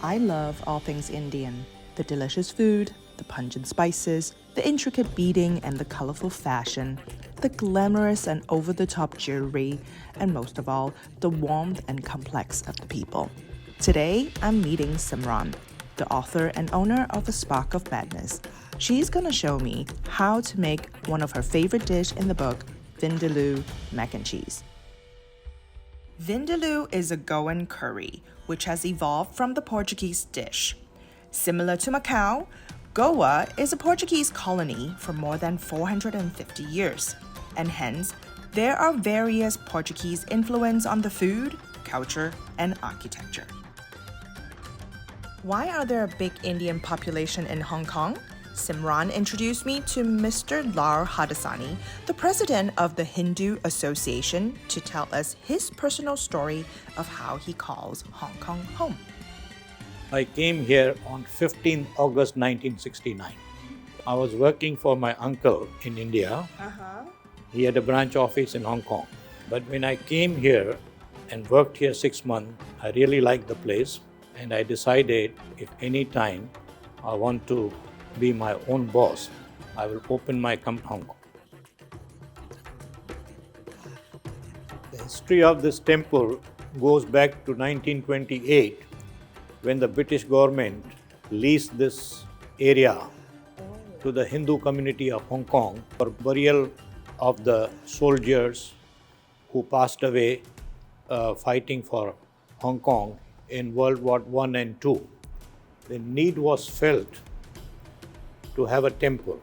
I love all things Indian. The delicious food, the pungent spices, the intricate beading and the colorful fashion, the glamorous and over-the-top jewelry, and most of all, the warmth and complex of the people. Today, I'm meeting Simran, the author and owner of A Spark of Madness. She's gonna show me how to make one of her favorite dish in the book, Vindaloo Mac and Cheese. Vindaloo is a Goan curry, which has evolved from the Portuguese dish. Similar to Macau, Goa is a Portuguese colony for more than 450 years, and hence, there are various Portuguese influence on the food, culture, and architecture. Why are there a big Indian population in Hong Kong? Simran introduced me to Mr. Lal Hardasani, the president of the Hindu Association, to tell us his personal story of how he calls Hong Kong home. I came here on 15 August 1969. I was working for my uncle in India. He had a branch office in Hong Kong. But when I came here and worked here 6 months, I really liked the place, and I decided if any time I want to be my own boss, I will open my company in Hong Kong. The history of this temple goes back to 1928, when the British government leased this area to the Hindu community of Hong Kong for burial of the soldiers who passed away fighting for Hong Kong in World War I and II. The need was felt to have a temple.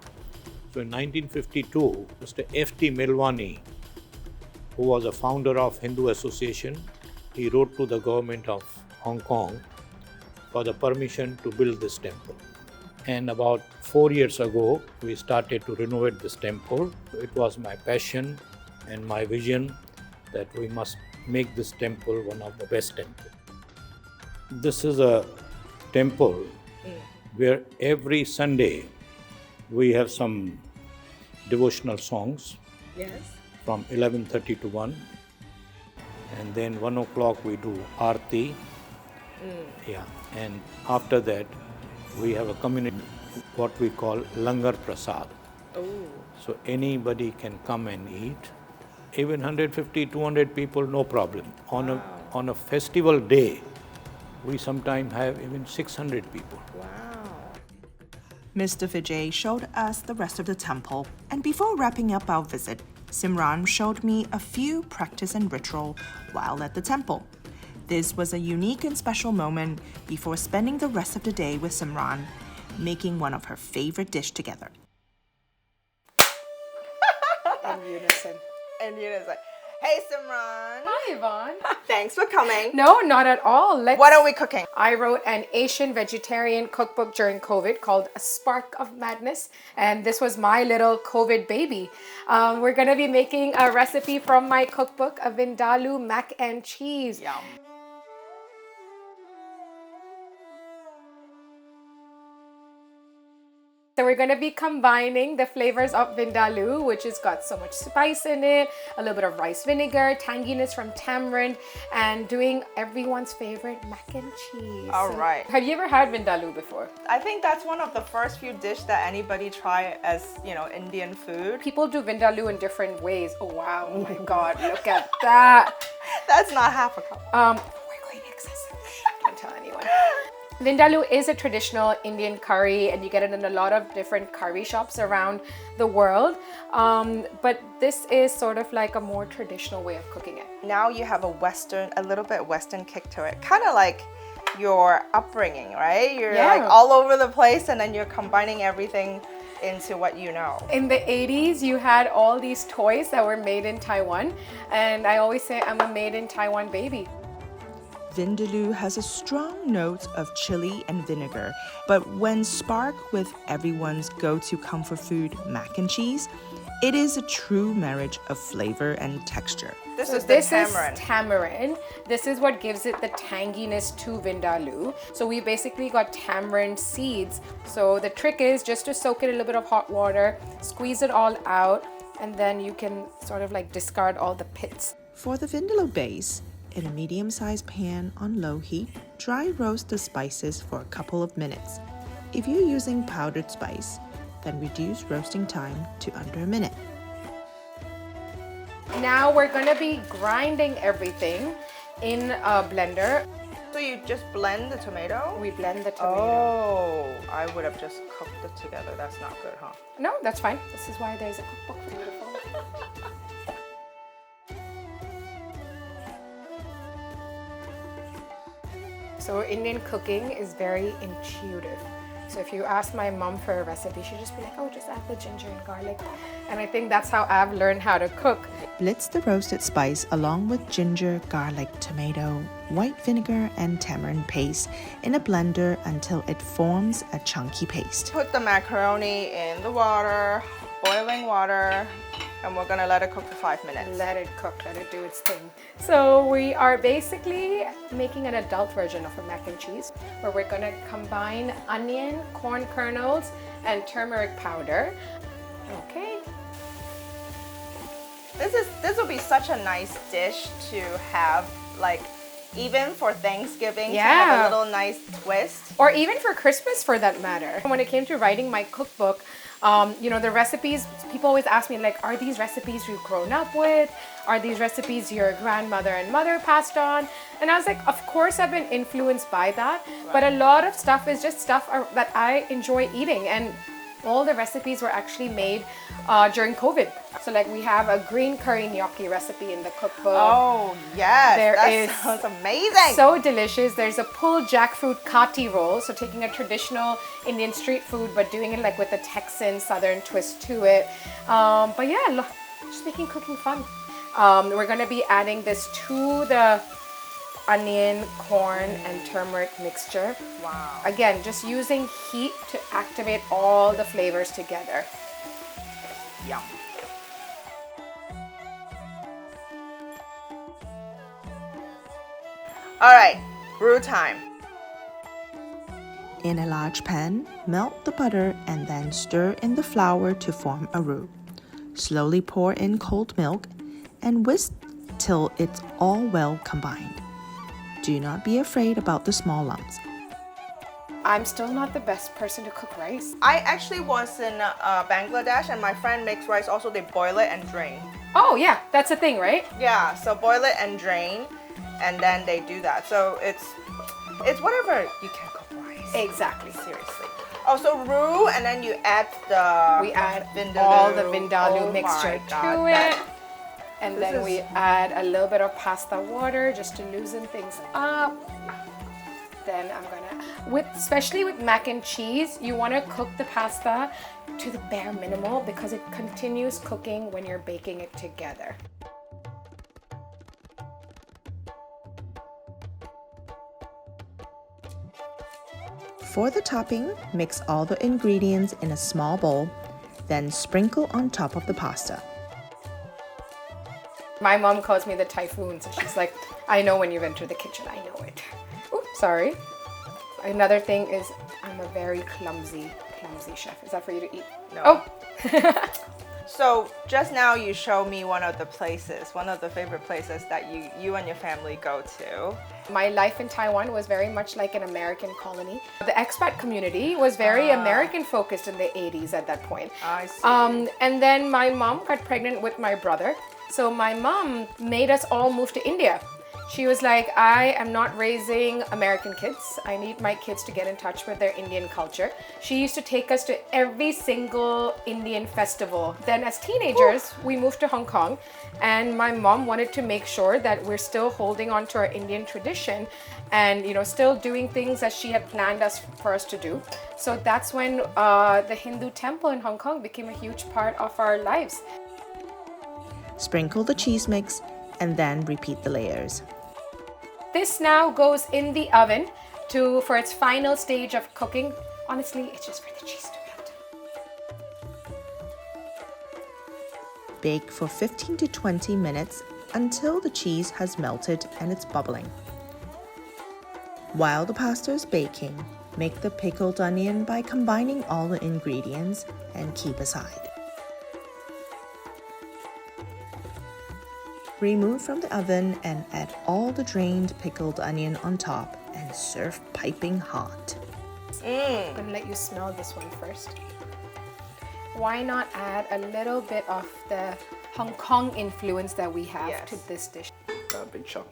So in 1952, Mr. F.T. Milwani, who was a founder of Hindu Association, he wrote to the government of Hong Kong for the permission to build this temple. And about 4 years ago, we started to renovate this temple. It was my passion and my vision that we must make this temple one of the best temples. This is a temple where every Sunday we have some devotional songs. Yes. From 11:30 to 1. And then 1 o'clock we do Aarti. Yeah. And after that, we have a community, what we call Langar Prasad. So anybody can come and eat. Even 150, 200 people, no problem. On a festival day, we sometimes have even 600 people. Mr. Vijay showed us the rest of the temple, and before wrapping up our visit, Simran showed me a few practice and ritual while at the temple. This was a unique and special moment before spending the rest of the day with Simran, making one of her favorite dish together. In unison. Hey, Simran. Hi, Yvonne. Thanks for coming. No, not at all. What are we cooking? I wrote an Asian vegetarian cookbook during COVID called A Spark of Madness. And this was my little COVID baby. We're going to be making a recipe from my cookbook, a Vindaloo Mac and Cheese. Yum. So we're going to be combining the flavors of Vindaloo, which has got so much spice in it, a little bit of rice vinegar, tanginess from tamarind, and doing everyone's favorite mac and cheese. All right. Have you ever had Vindaloo before? I think that's one of the first few dishes that anybody try as, Indian food. People do Vindaloo in different ways. Oh wow, oh my god, look at that. That's not half a cup. We're going excessive. Don't tell anyone. Vindaloo is a traditional Indian curry, and you get it in a lot of different curry shops around the world. But this is sort of like a more traditional way of cooking it. Now you have a little bit Western kick to it. Kind of like your upbringing, right? You're like all over the place, and then you're combining everything into what you know. In the 80s, you had all these toys that were made in Taiwan, and I always say I'm a made in Taiwan baby. Vindaloo has a strong note of chili and vinegar, but when sparked with everyone's go-to comfort food, mac and cheese, it is a true marriage of flavor and texture. This is tamarind. This is what gives it the tanginess to Vindaloo. So we basically got tamarind seeds. So the trick is just to soak it in a little bit of hot water, squeeze it all out, and then you can sort of like discard all the pits. For the Vindaloo base, in a medium-sized pan on low heat, dry roast the spices for a couple of minutes. If you're using powdered spice, then reduce roasting time to under a minute. Now we're gonna be grinding everything in a blender. So you just blend the tomato? We blend the tomato. Oh, I would have just cooked it together. That's not good, huh? No, that's fine. This is why there's a cookbook for you to follow. So Indian cooking is very intuitive. So if you ask my mom for a recipe, she'd just be like, oh, just add the ginger and garlic. And I think that's how I've learned how to cook. Blitz the roasted spice along with ginger, garlic, tomato, white vinegar, and tamarind paste in a blender until it forms a chunky paste. Put the macaroni in the water, boiling water, and we're gonna let it cook for 5 minutes. Let it cook, let it do its thing. So we are basically making an adult version of a mac and cheese where we're gonna combine onion, corn kernels, and turmeric powder. Okay. This will be such a nice dish to have, like, even for Thanksgiving, to have a little nice twist. Or even for Christmas for that matter. When it came to writing my cookbook, you know, the recipes, people always ask me, like, are these recipes you've grown up with? Are these recipes your grandmother and mother passed on? And I was like, of course I've been influenced by that, but a lot of stuff is just stuff that I enjoy eating. And all the recipes were actually made during COVID. So like we have a green curry gnocchi recipe in the cookbook. Oh yes, that sounds amazing. So delicious. There's a pulled jackfruit kati roll. So taking a traditional Indian street food, but doing it like with a Texan southern twist to it. But yeah, just making cooking fun. We're gonna be adding this to the onion, corn, and turmeric mixture. Wow. Again, just using heat to activate all the flavors together. Yum. All right, brew time. In a large pan, melt the butter and then stir in the flour to form a roux. Slowly pour in cold milk and whisk till it's all well combined. Do not be afraid about the small lumps. I'm still not the best person to cook rice. I actually was in Bangladesh, and my friend makes rice also. They boil it and drain. Oh yeah, that's a thing, right? Yeah, so boil it and drain, and then they do that. So it's whatever you can cook rice. Exactly. Seriously. Oh, so roux, and then you add We add Vindaloo. all the Vindaloo mixture my God, to it. And This then we add a little bit of pasta water just to loosen things up. Then I'm gonna, especially with mac and cheese, you wanna cook the pasta to the bare minimal because it continues cooking when you're baking it together. For the topping, mix all the ingredients in a small bowl, then sprinkle on top of the pasta. My mom calls me the typhoon, so she's like, I know when you've entered the kitchen, I know it. Oops, sorry. Another thing is I'm a very clumsy chef. Is that for you to eat? No. Oh. So just now you showed me one of the favorite places that you and your family go to. My life in Taiwan was very much like an American colony. The expat community was very American focused in the 80s at that point. I see. And then my mom got pregnant with my brother. So my mom made us all move to India. She was like, I am not raising American kids. I need my kids to get in touch with their Indian culture. She used to take us to every single Indian festival. Then as teenagers, we moved to Hong Kong, and my mom wanted to make sure that we're still holding on to our Indian tradition and, you know, still doing things as she had planned for us to do. So that's when the Hindu temple in Hong Kong became a huge part of our lives. Sprinkle the cheese mix and then repeat the layers. This now goes in the oven for its final stage of cooking. Honestly, it's just for the cheese to melt. Bake for 15 to 20 minutes until the cheese has melted and it's bubbling. While the pasta is baking, make the pickled onion by combining all the ingredients and keep aside. Remove from the oven and add all the drained pickled onion on top and serve piping hot. I'm gonna let you smell this one first. Why not add a little bit of the Hong Kong influence that we have to this dish? A big chunk.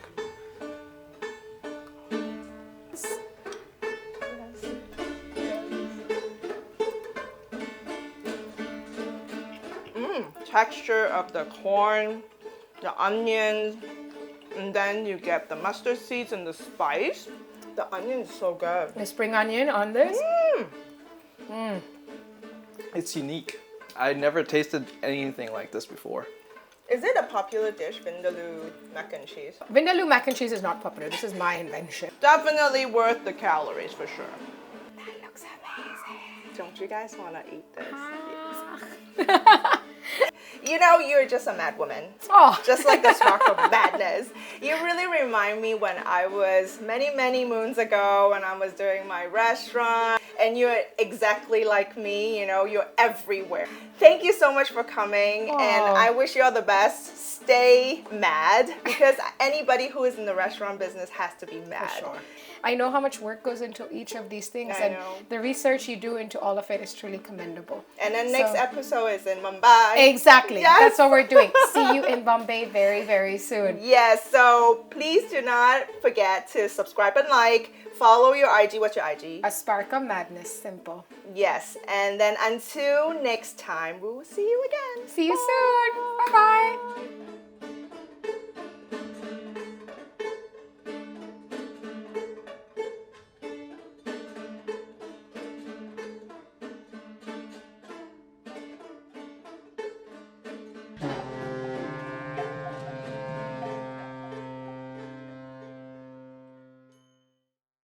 Texture of the corn, the onions, and then you get the mustard seeds and the spice. The onion is so good. The spring onion on this. It's unique. I never tasted anything like this before. Is it a popular dish, Vindaloo Mac and Cheese? Vindaloo Mac and Cheese is not popular. This is my invention. Definitely worth the calories for sure. That looks amazing. Don't you guys want to eat this? Yes. You know, you're just a mad woman. Oh. Just like the spark of madness. You really remind me when I was many moons ago when I was doing my restaurant, and you're exactly like me, you know, you're everywhere. Thank you so much for coming, and I wish you all the best. Stay mad, because anybody who is in the restaurant business has to be mad. For sure. I know how much work goes into each of these things, I and know. the research you do into all of it is truly commendable. And then next episode is in Mumbai. Exactly. Yes. That's what we're doing. See you in Bombay very soon. Yes, so please do not forget to subscribe and like. Follow your IG. What's your IG? A spark of madness, simple. Yes, and then until next time, we will see you again. See you soon. Bye-bye.